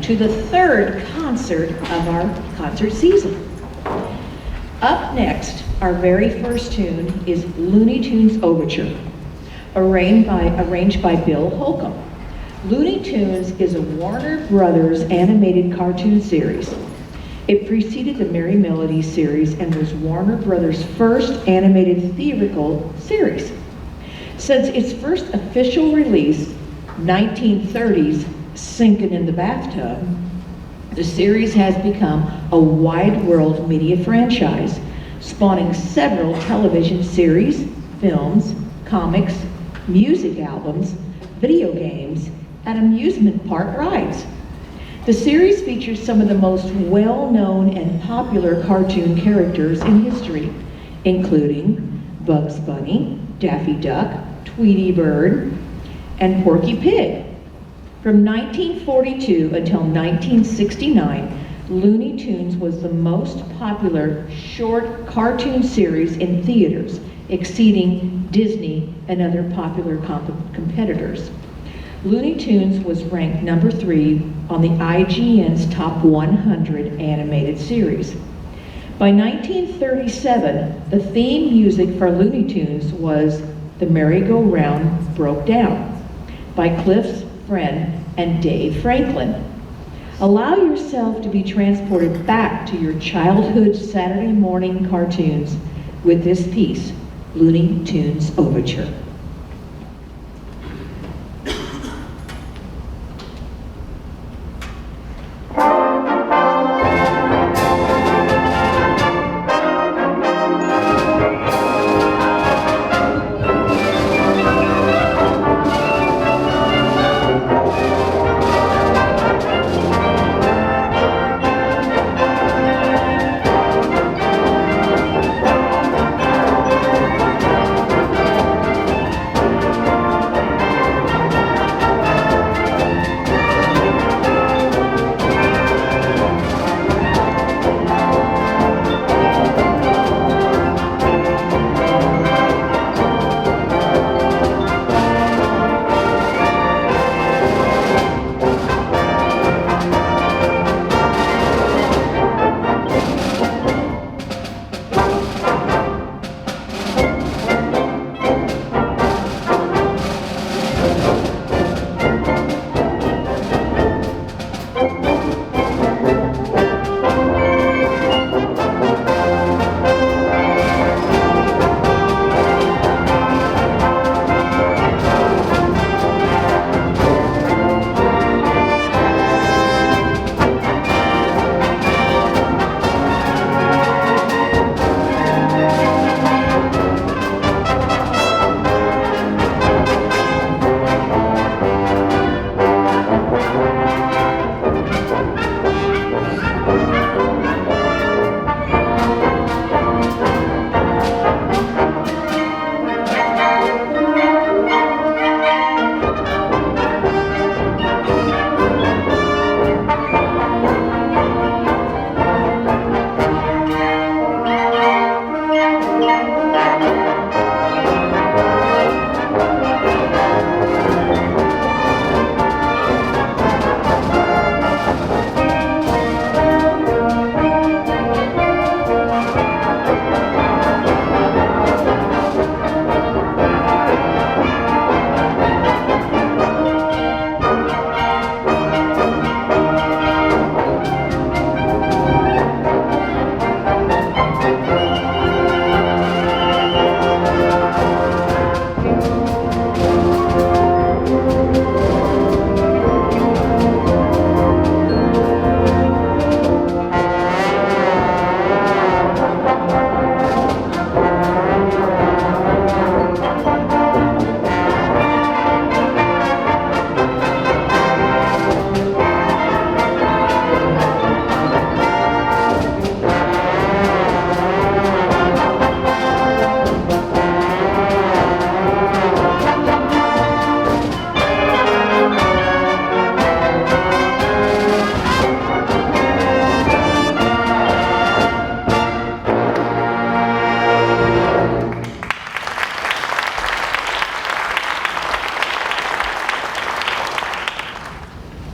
to the third concert of our concert season. Up next, our very first tune is Looney Tunes Overture, arranged by Bill Holcomb. Looney Tunes is a Warner Brothers animated cartoon series. It preceded the Merry Melodies series and was Warner Brothers' first animated theatrical series. Since its first official release, 1930's Sinkin' in the Bathtub, the series has become a wide world media franchise, spawning several television series, films, comics, music albums, video games, and amusement park rides. The series features some of the most well-known and popular cartoon characters in history, including Bugs Bunny, Daffy Duck, Tweety Bird, and Porky Pig. From 1942 until 1969, Looney Tunes was the most popular short cartoon series in theaters, exceeding Disney and other popular competitors. Looney Tunes was ranked number 3 on the IGN's Top 100 animated series. By 1937, the theme music for Looney Tunes was The Merry-Go-Round Broke Down by Cliff's friend and Dave Franklin. Allow yourself to be transported back to your childhood Saturday morning cartoons with this piece, Looney Tunes Overture.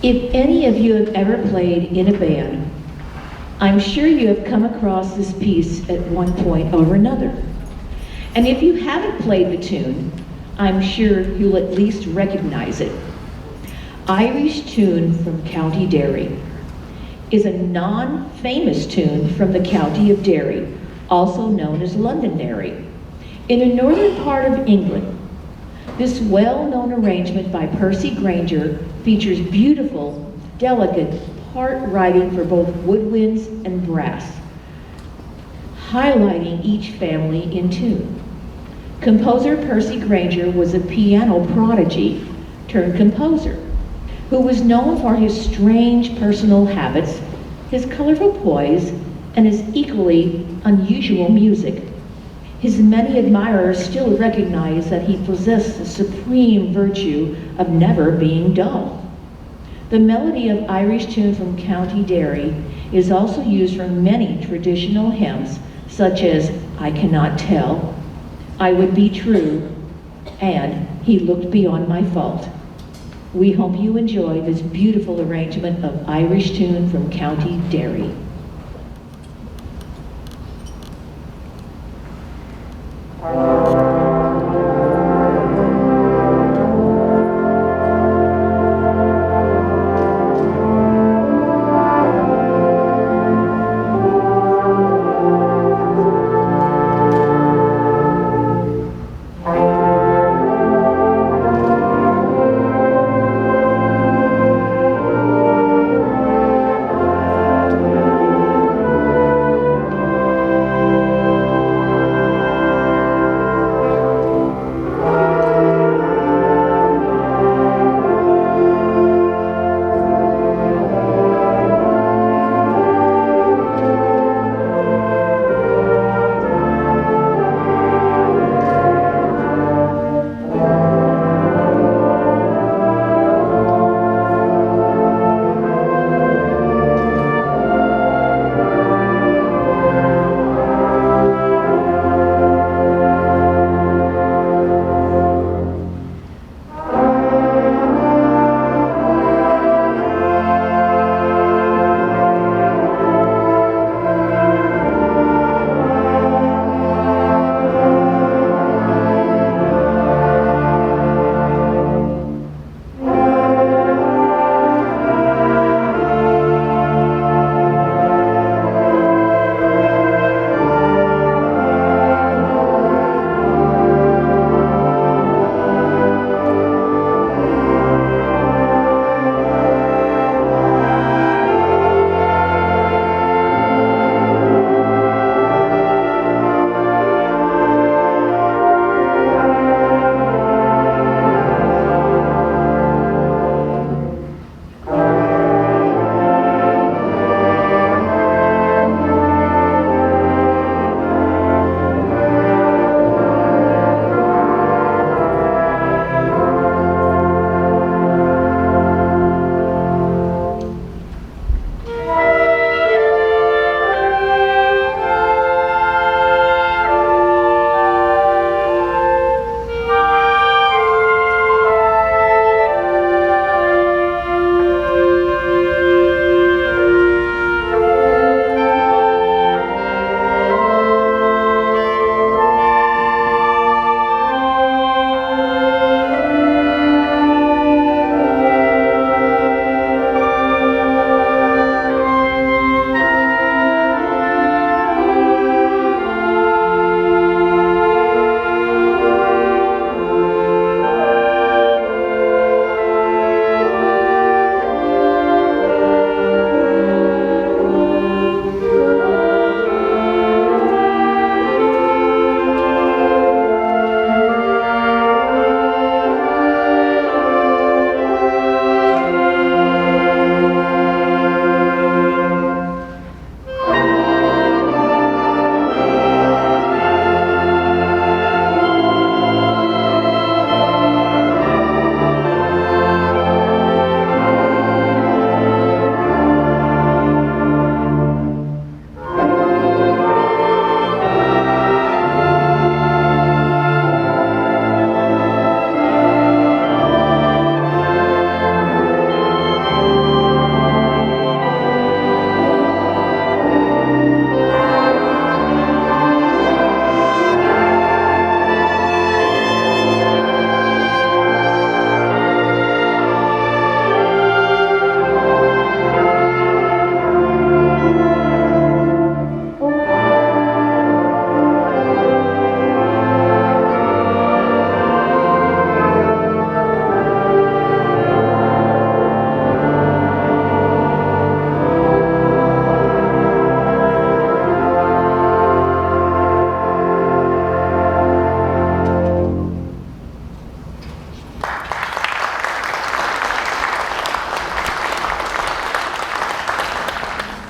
If any many of you have ever played in a band, I'm sure you have come across this piece at one point or another. And if you haven't played the tune, I'm sure you'll at least recognize it. Irish Tune from County Derry is a non-famous tune from the county of Derry, also known as Londonderry, in the northern part of England. This well-known arrangement by Percy Grainger features beautiful, delicate part writing for both woodwinds and brass, highlighting each family in tune. Composer Percy Grainger was a piano prodigy turned composer who was known for his strange personal habits, his colorful poise, and his equally unusual music. His many admirers still recognize that he possessed the supreme virtue of never being dull. The melody of Irish Tune from County Derry is also used for many traditional hymns, such as I Cannot Tell, I Would Be True, and He Looked Beyond My Fault. We hope you enjoy this beautiful arrangement of Irish Tune from County Derry.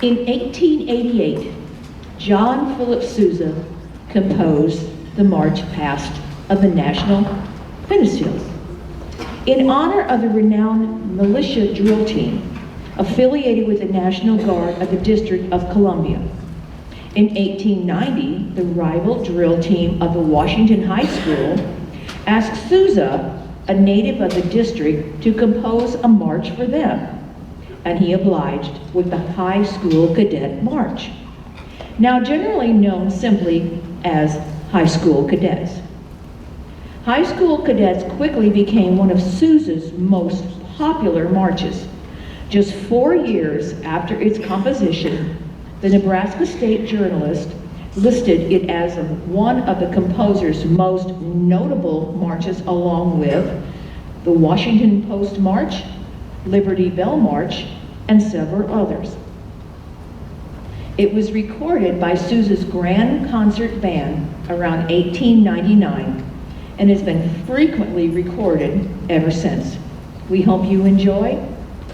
In 1888, John Philip Sousa composed the March Past of the National Fitness Field in honor of the renowned militia drill team affiliated with the National Guard of the District of Columbia. In 1890, the rival drill team of the Washington High School asked Sousa, a native of the district, to compose a march for them, and he obliged with the High School Cadet March, now generally known simply as High School Cadets. High School Cadets quickly became one of Sousa's most popular marches. Just 4 years after its composition, the Nebraska State Journalist listed it as one of the composer's most notable marches, along with the Washington Post March, Liberty Bell March, and several others. It was recorded by Sousa's Grand Concert Band around 1899 and has been frequently recorded ever since. We hope you enjoy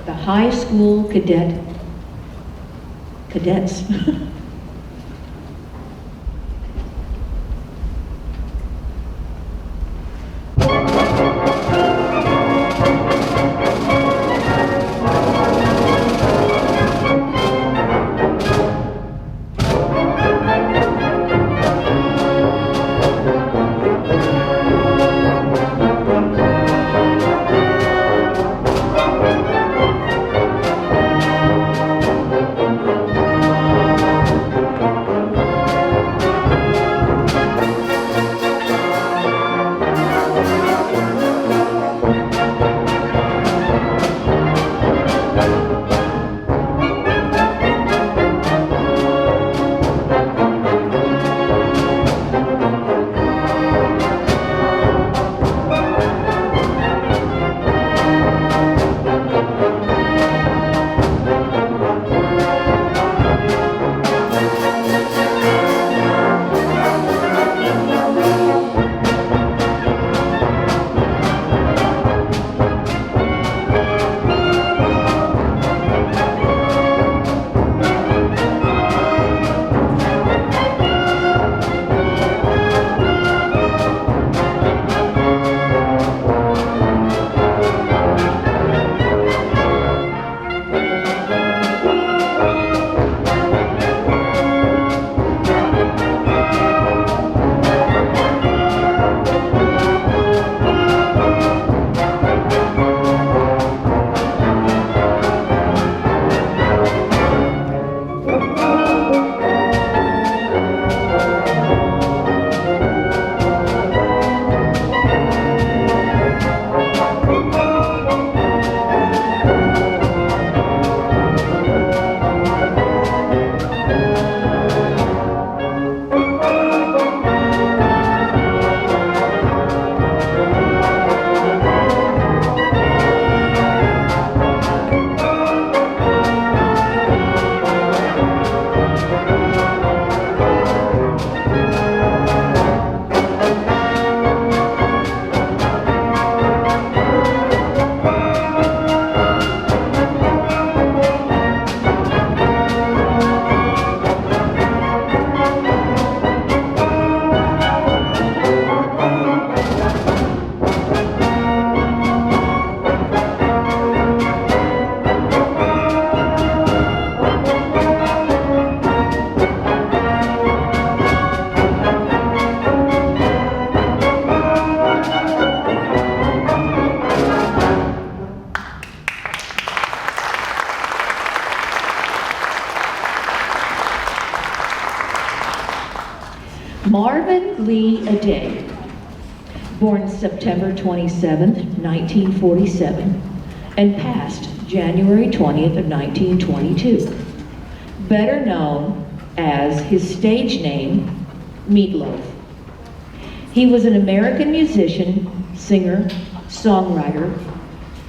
the High School Cadets. Marvin Lee Aday, born September 27, 1947, and passed January 20th of 1922, better known as his stage name, Meatloaf. He was an American musician, singer, songwriter,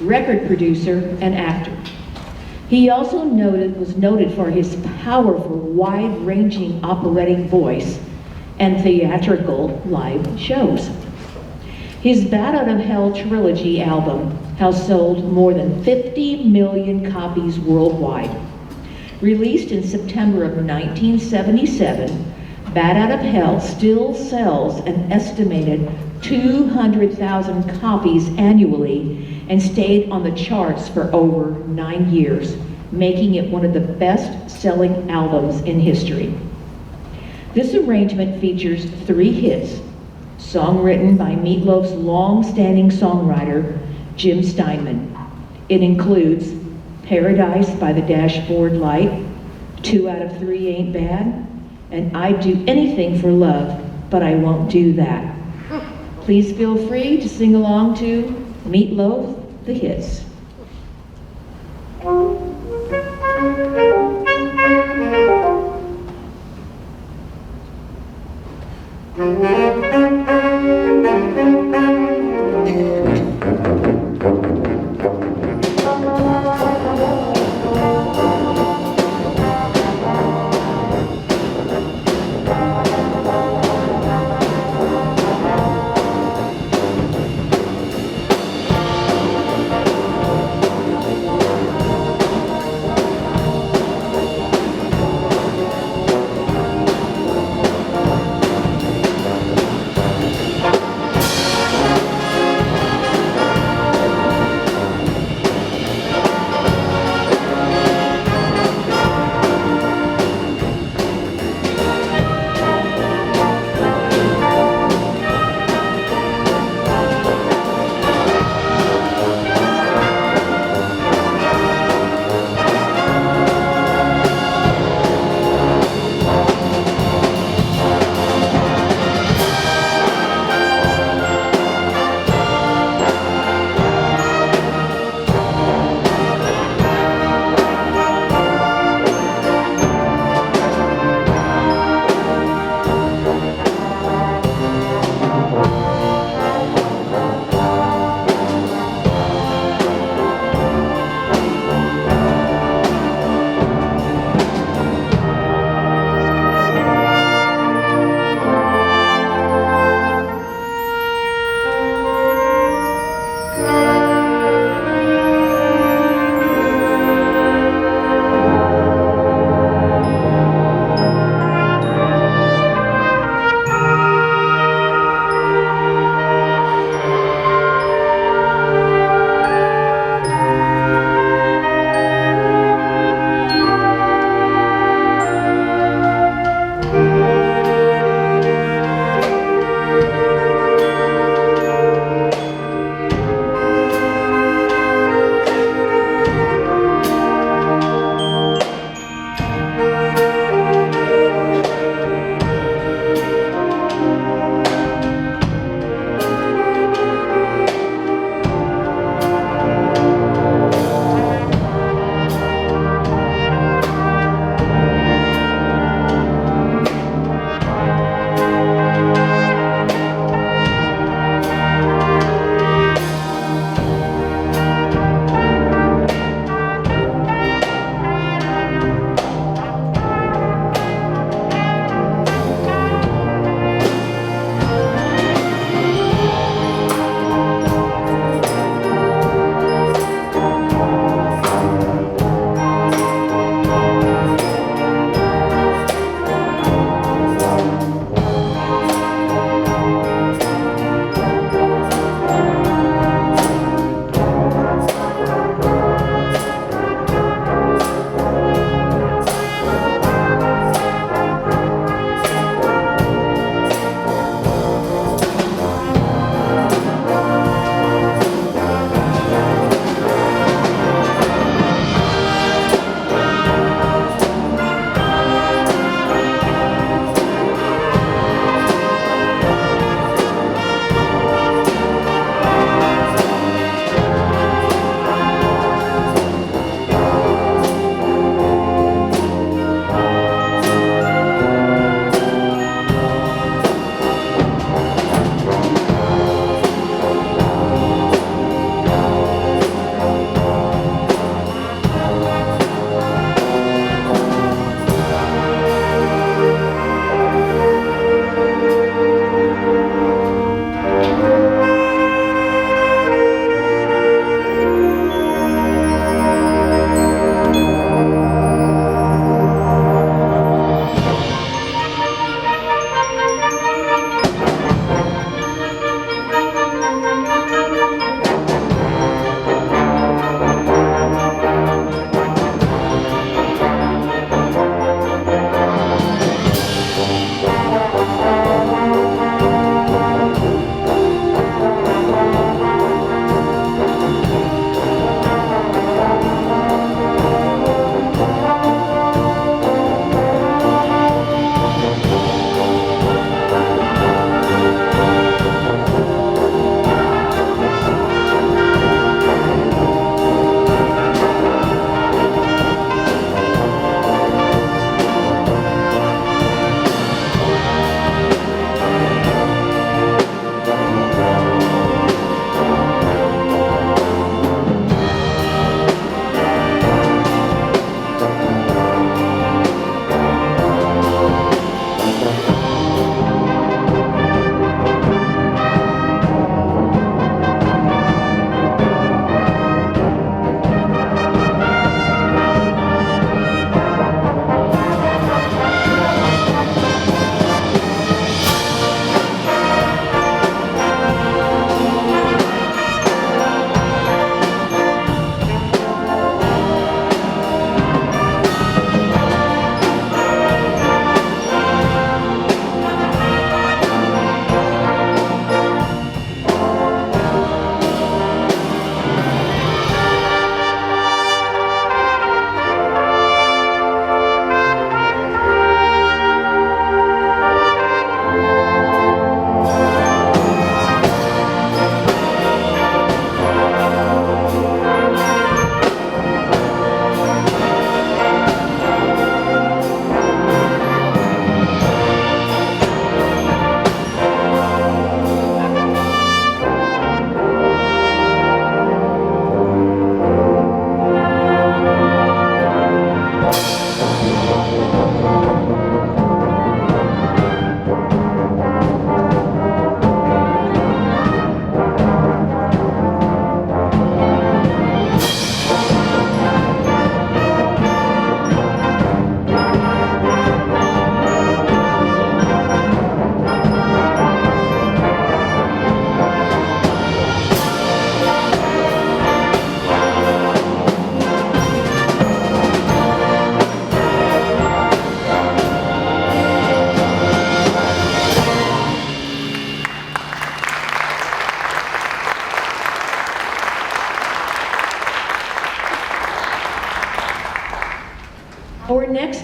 record producer, and actor. He also was noted for his powerful, wide-ranging operatic voice and theatrical live shows. His Bat Out of Hell trilogy album has sold more than 50 million copies worldwide. Released in September of 1977, Bat Out of Hell still sells an estimated 200,000 copies annually and stayed on the charts for over 9 years, making it one of the best-selling albums in history. This arrangement features 3 hits, song written by Meat Loaf's long-standing songwriter, Jim Steinman. It includes Paradise by the Dashboard Light, 2 out of 3 Ain't Bad, and I'd Do Anything for Love, But I Won't Do That. Please feel free to sing along to Meat Loaf, the hits.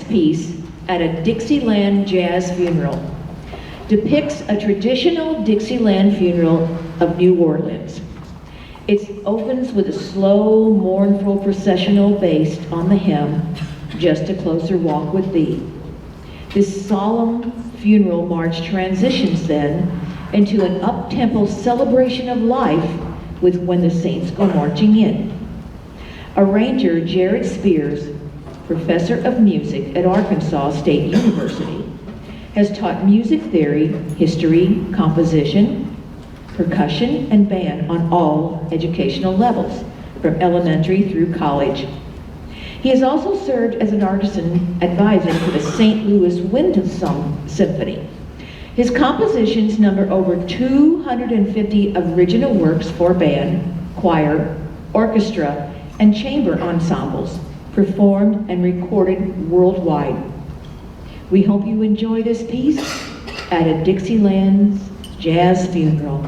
next piece, At a Dixieland Jazz Funeral, depicts a traditional Dixieland funeral of New Orleans. It opens with a slow, mournful processional based on the hymn, Just a Closer Walk with Thee. This solemn funeral march transitions then into an up-tempo celebration of life with When the Saints Go Marching In. Arranger Jared Spears, professor of music at Arkansas State University, has taught music theory, history, composition, percussion, and band on all educational levels, from elementary through college. He has also served as an artisan advisor for the St. Louis Wind Symphony. His compositions number over 250 original works for band, choir, orchestra, and chamber ensembles, performed and recorded worldwide. We hope you enjoy this piece, At a Dixieland Jazz Funeral.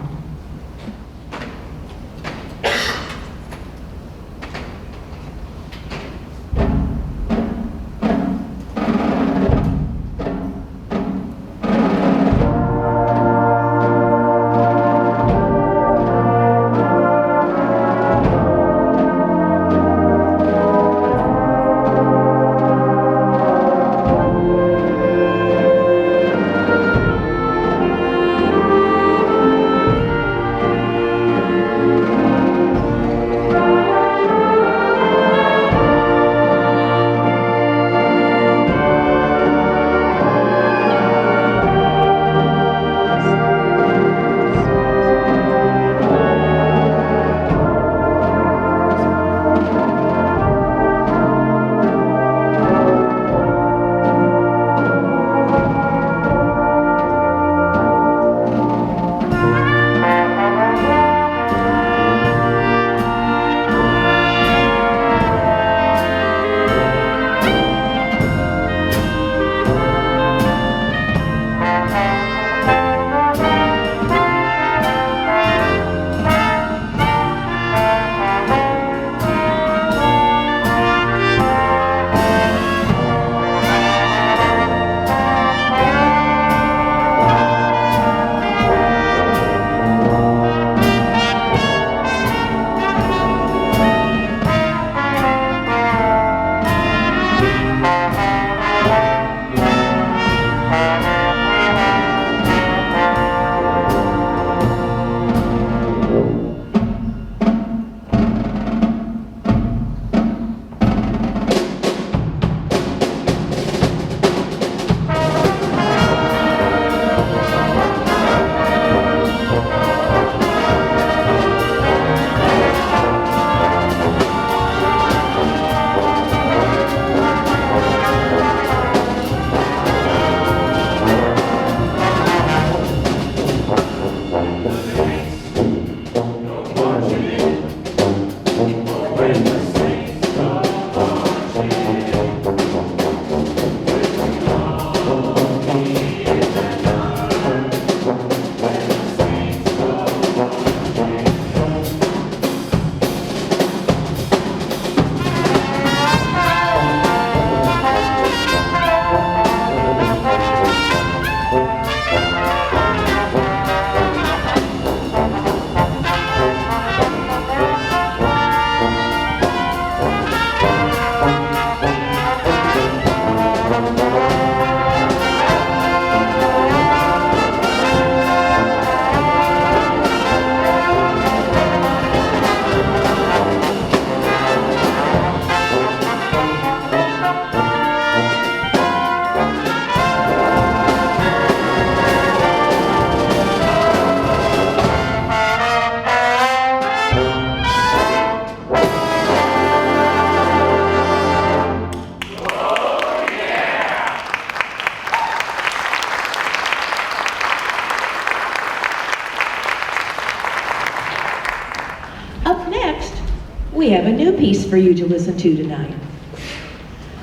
We have a new piece for you to listen to tonight.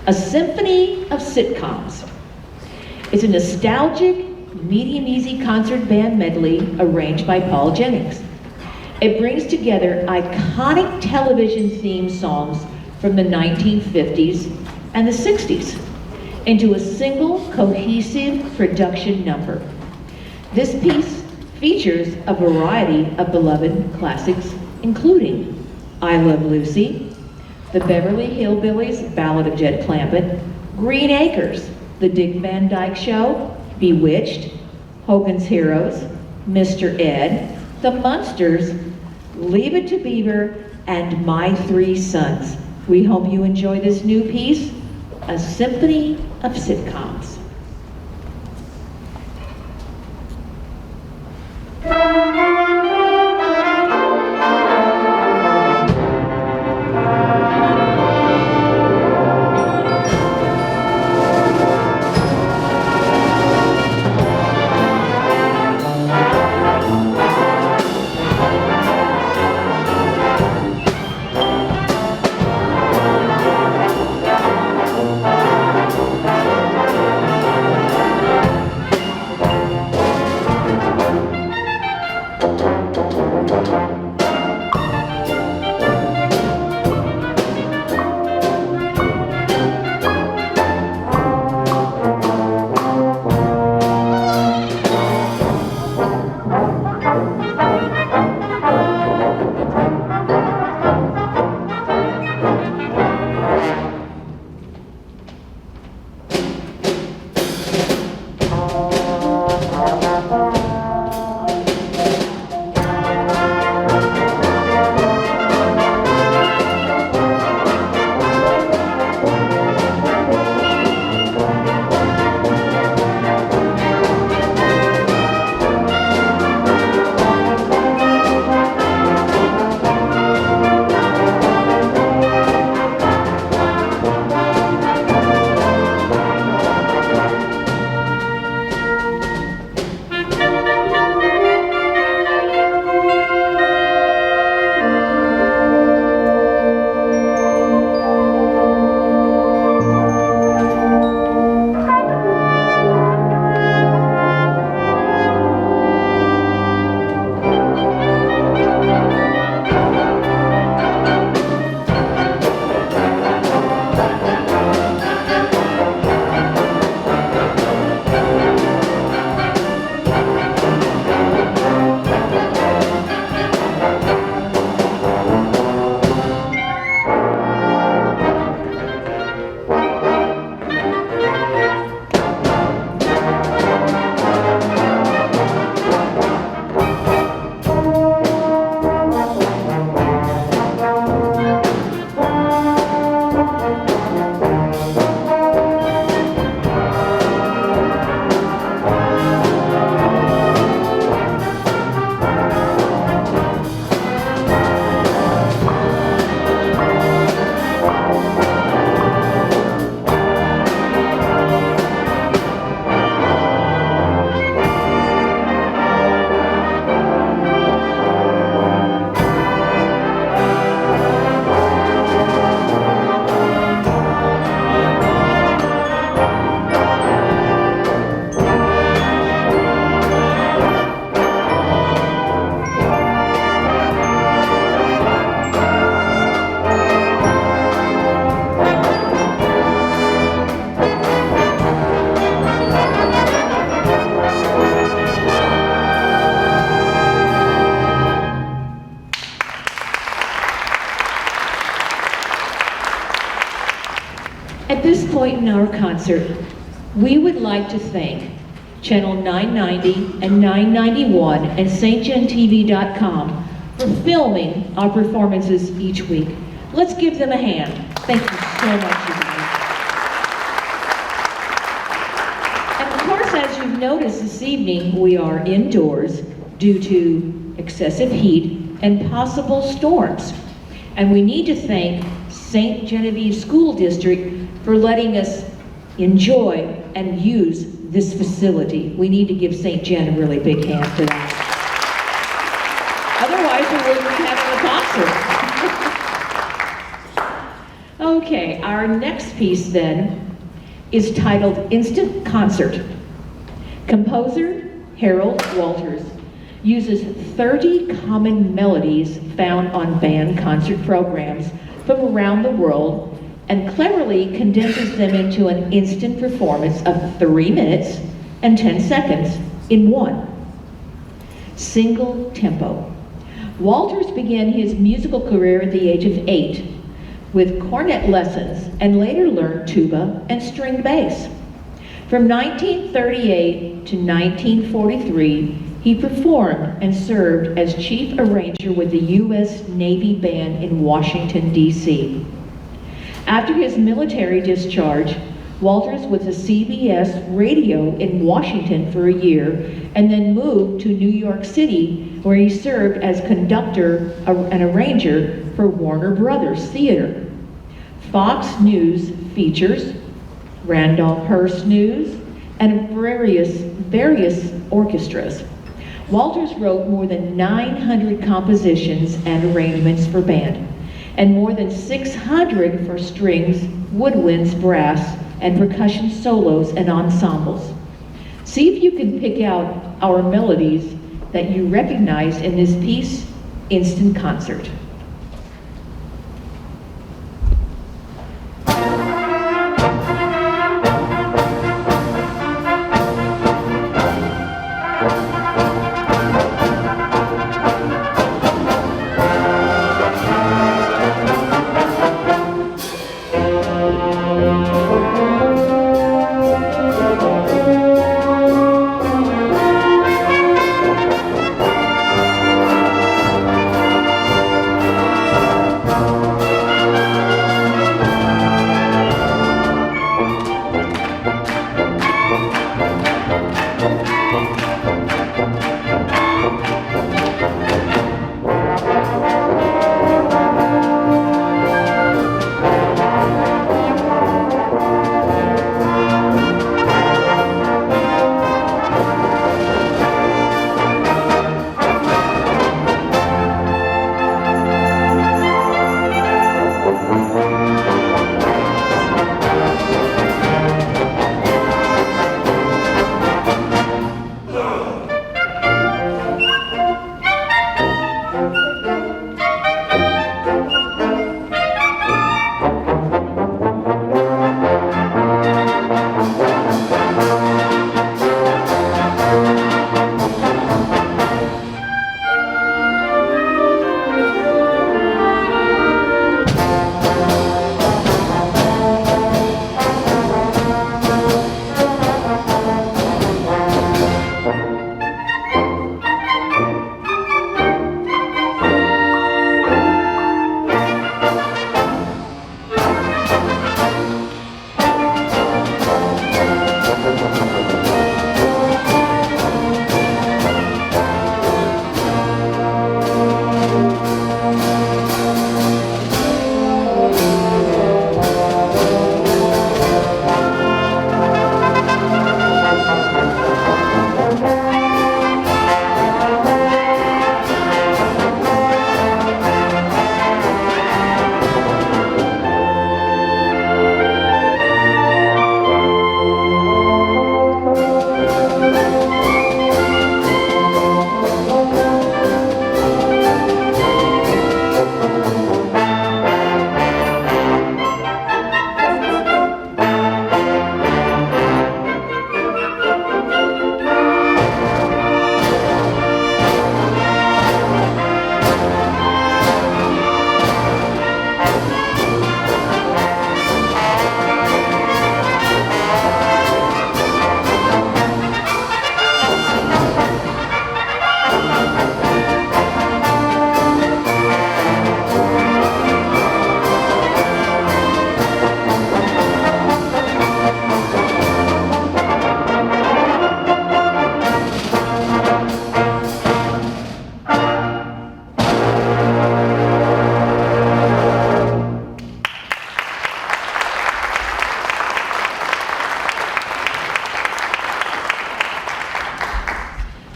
A Symphony of Sitcoms. It's a nostalgic, medium-easy concert band medley arranged by Paul Jennings. It brings together iconic television theme songs from the 1950s and the 60s. into a single cohesive production number. This piece features a variety of beloved classics, including I Love Lucy, The Beverly Hillbillies, Ballad of Jed Clampett, Green Acres, The Dick Van Dyke Show, Bewitched, Hogan's Heroes, Mr. Ed, The Munsters, Leave It to Beaver, and My Three Sons. We hope you enjoy this new piece, A Symphony of Sitcoms. At this point in our concert, we would like to thank Channel 990 and 991 and stgentv.com for filming our performances each week. Let's give them a hand. Thank you so much, you guys. And of course, as you've noticed this evening, we are indoors due to excessive heat and possible storms. And we need to thank St. Genevieve School District for letting us enjoy and use this facility. We need to give St. Jen a really big hand for that. Otherwise, we wouldn't be having a concert. Okay, our next piece then is titled Instant Concert. Composer Harold Walters uses 30 common melodies found on band concert programs from around the world and cleverly condenses them into an instant performance of 3 minutes and 10 seconds in one. Single tempo. Walters began his musical career at the age of 8 with cornet lessons and later learned tuba and string bass. From 1938 to 1943, he performed and served as chief arranger with the U.S. Navy Band in Washington, D.C. After his military discharge, Walters was a CBS radio in Washington for a year and then moved to New York City, where he served as conductor and arranger for Warner Brothers Theater, Fox News Features, Randolph Hearst News, and various orchestras. Walters wrote more than 900 compositions and arrangements for band, and more than 600 for strings, woodwinds, brass, and percussion solos and ensembles. See if you can pick out our melodies that you recognize in this piece, Instant Concert.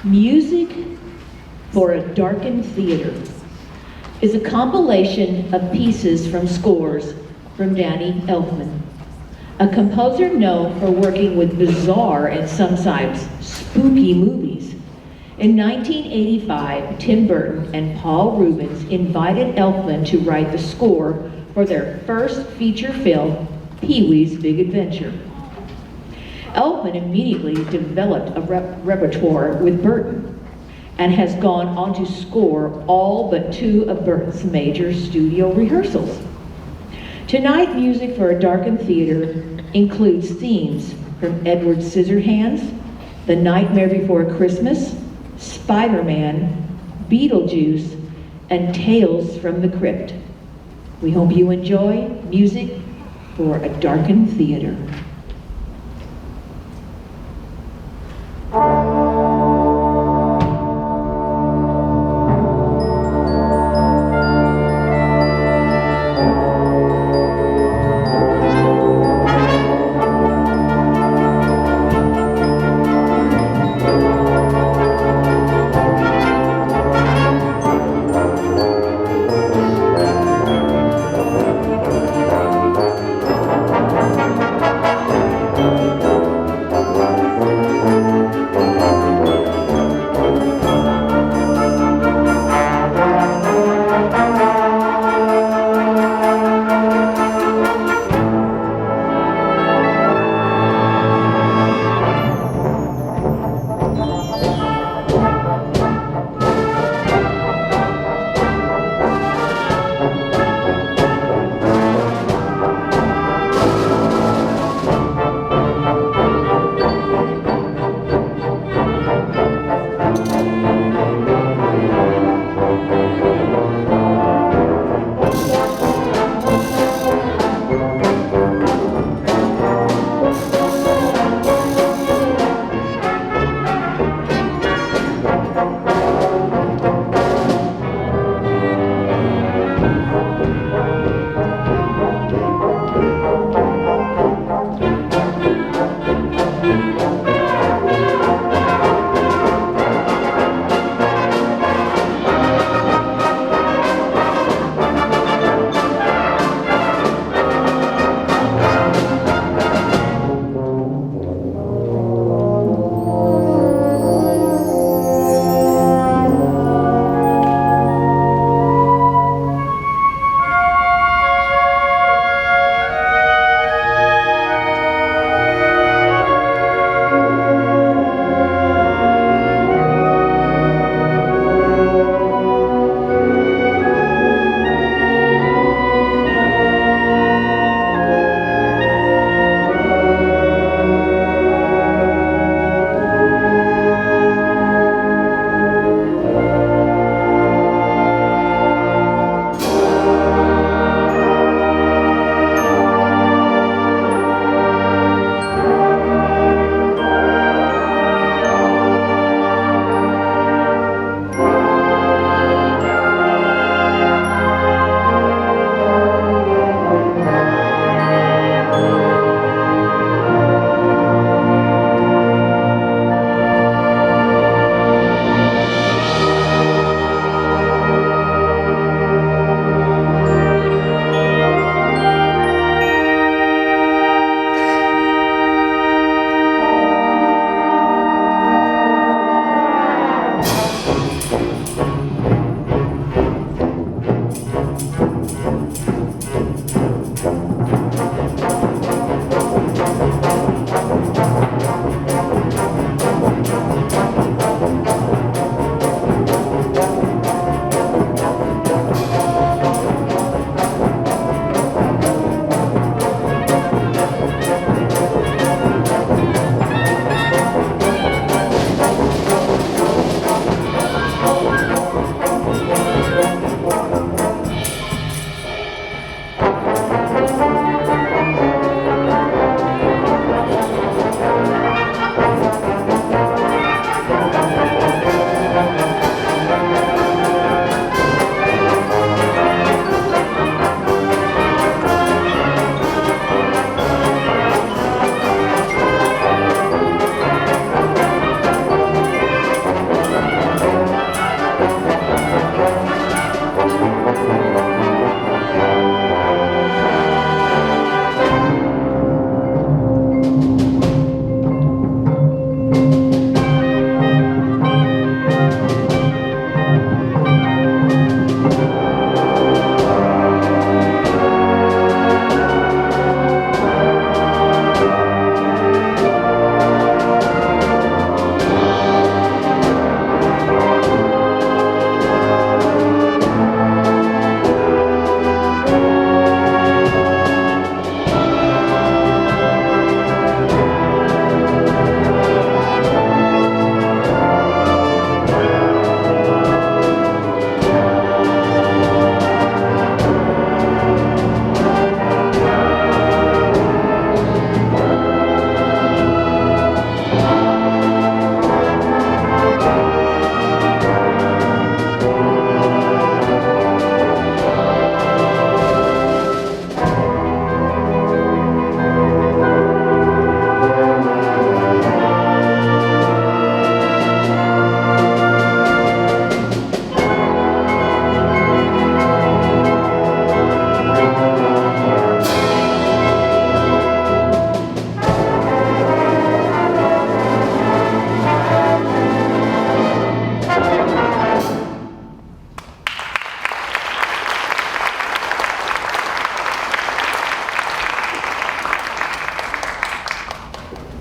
Music for a Darkened Theater is a compilation of pieces from scores from Danny Elfman, a composer known for working with bizarre and sometimes spooky movies. In 1985, Tim Burton and Paul Rubens invited Elfman to write the score for their first feature film, Pee-wee's Big Adventure. Elfman immediately developed a repertoire with Burton and has gone on to score all but 2 of Burton's major studio rehearsals. Tonight, music for a darkened theater includes themes from Edward Scissorhands, The Nightmare Before Christmas, Spider-Man, Beetlejuice, and Tales from the Crypt. We hope you enjoy music for a darkened theater.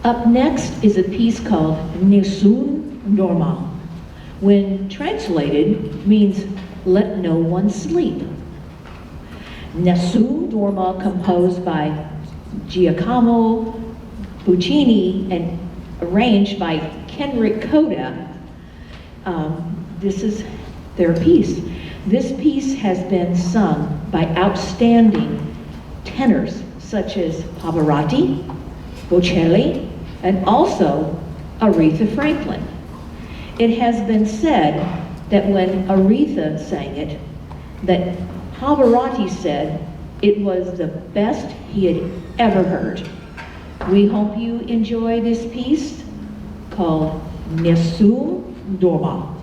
Up next is a piece called Nessun Dorma. When translated, means let no one sleep. Nessun Dorma, composed by Giacomo Puccini and arranged by Kenrick Coda. This is their piece. This piece has been sung by outstanding tenors such as Pavarotti, Bocelli, and also Aretha Franklin. It has been said that when Aretha sang it, that Pavarotti said it was the best he had ever heard. We hope you enjoy this piece called Nessun Dorma.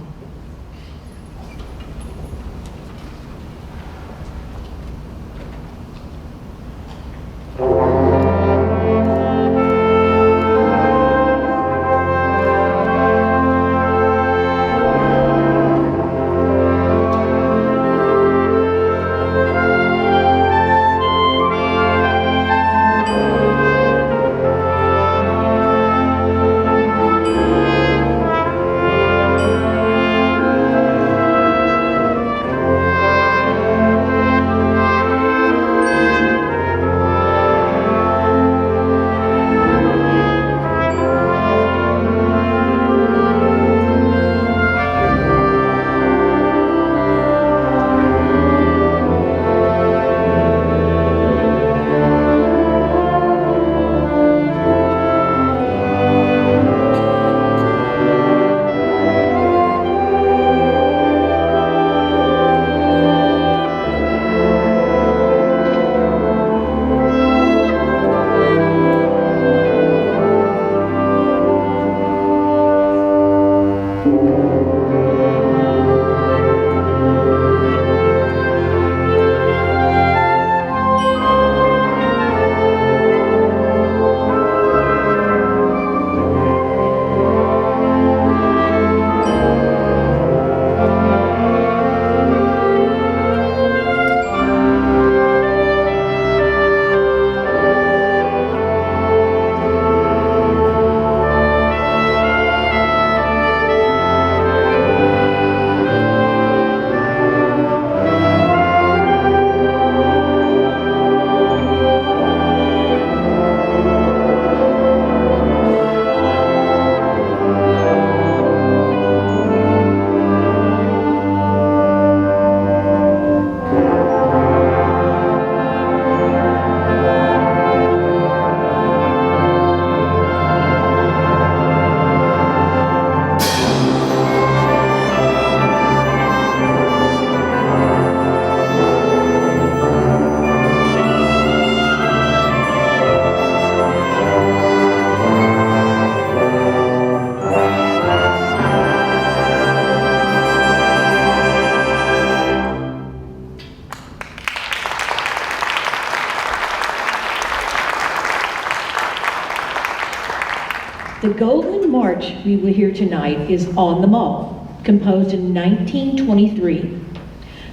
The Golden March we will hear tonight is On the Mall, composed in 1923.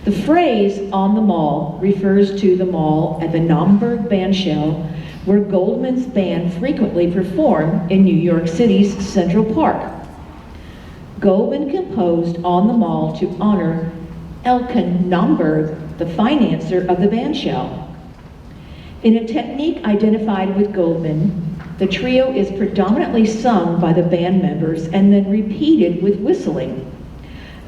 The phrase "on the Mall" refers to the mall at the Naumburg Bandshell, where Goldman's band frequently performed in New York City's Central Park. Goldman composed On the Mall to honor Elkan Naumburg, the financier of the Bandshell. In a technique identified with Goldman, the trio is predominantly sung by the band members and then repeated with whistling.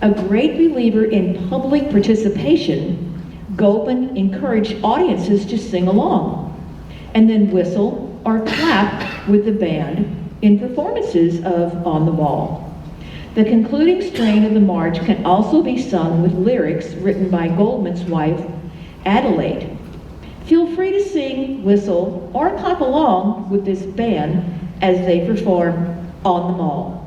A great believer in public participation, Goldman encouraged audiences to sing along and then whistle or clap with the band in performances of On the Mall. The concluding strain of the march can also be sung with lyrics written by Goldman's wife, Adelaide. Feel free to sing, whistle, or clap along with this band as they perform On the Mall.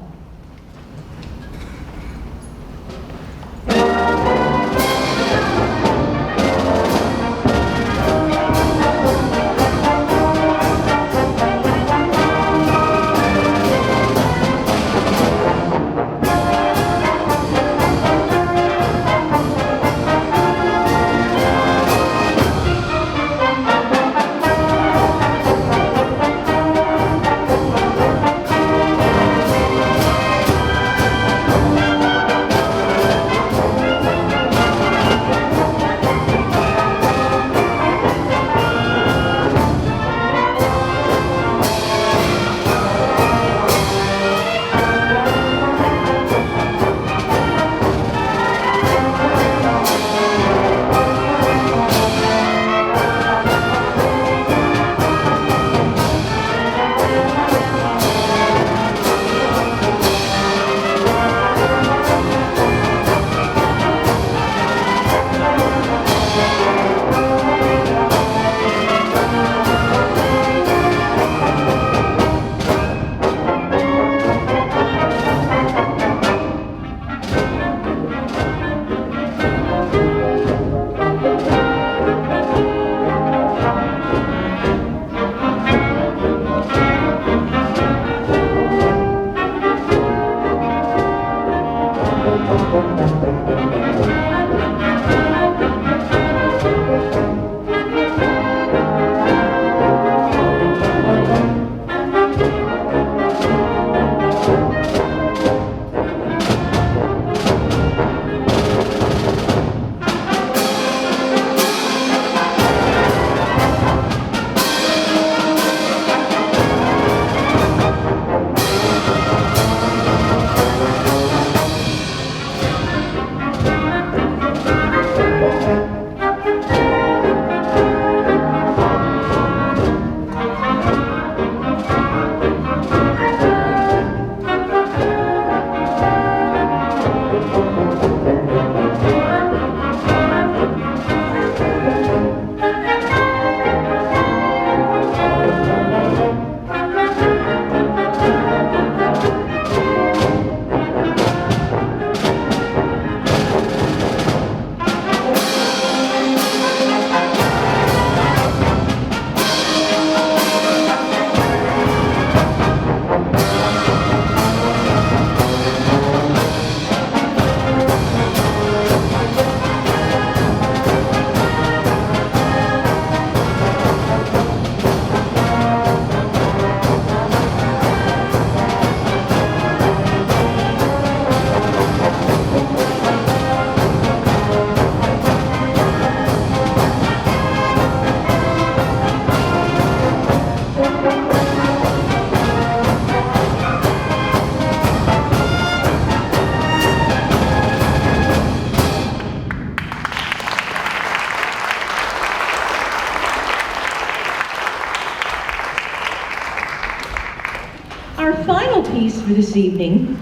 Our final piece for this evening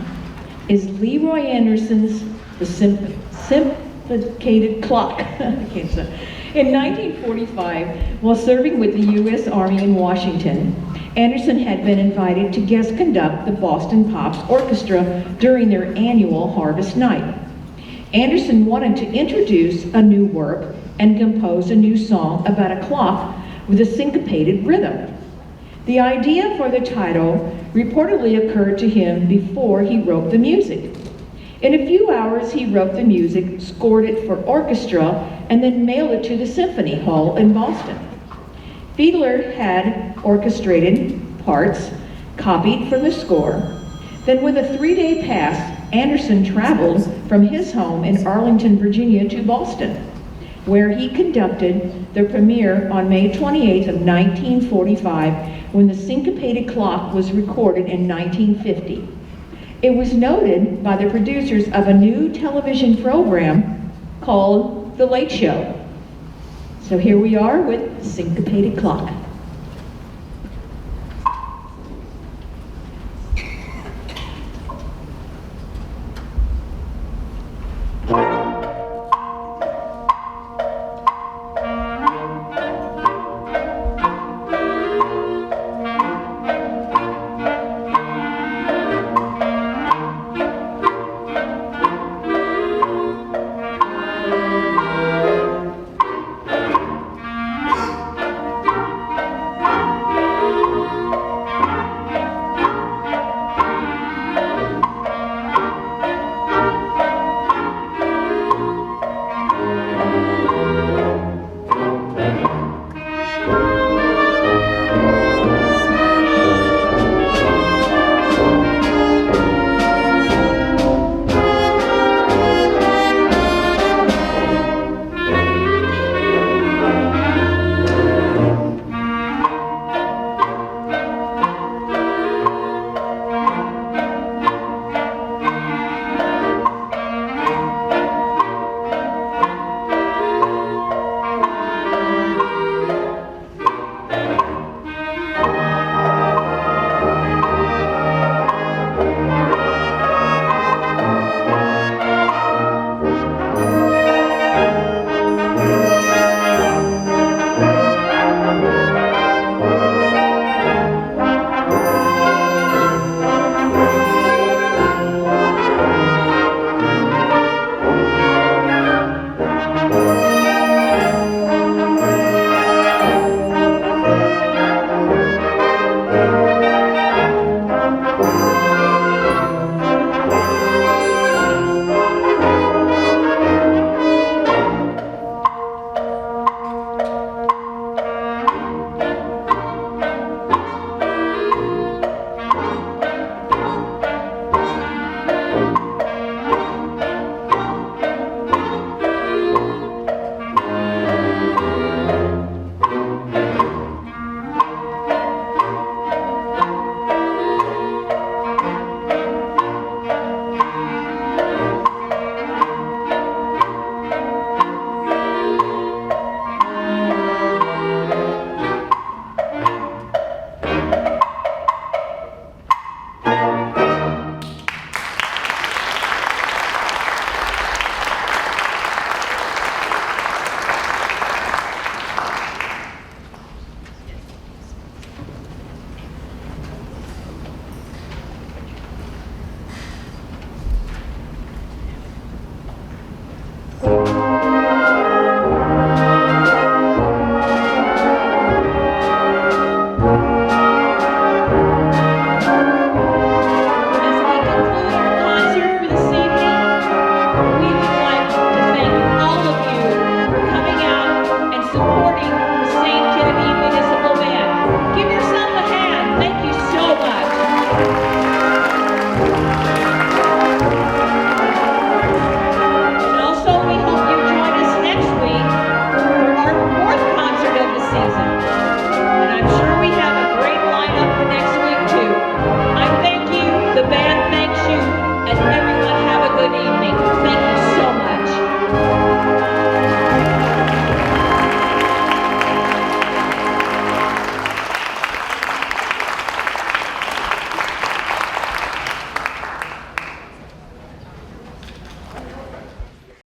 is Leroy Anderson's The Syncopated Clock. I can't say. In 1945, while serving with the U.S. Army in Washington, Anderson had been invited to guest conduct the Boston Pops Orchestra during their annual Harvest Night. Anderson wanted to introduce a new work and compose a new song about a clock with a syncopated rhythm. The idea for the title reportedly occurred to him before he wrote the music. In a few hours, he wrote the music, scored it for orchestra, and then mailed it to the Symphony Hall in Boston. Fiedler had orchestrated parts copied from the score. Then with a 3-day pass, Anderson traveled from his home in Arlington, Virginia to Boston, where he conducted the premiere on May 28th of 1945, when the syncopated clock was recorded in 1950. It was noted by the producers of a new television program called The Late Show. So here we are with Syncopated Clock.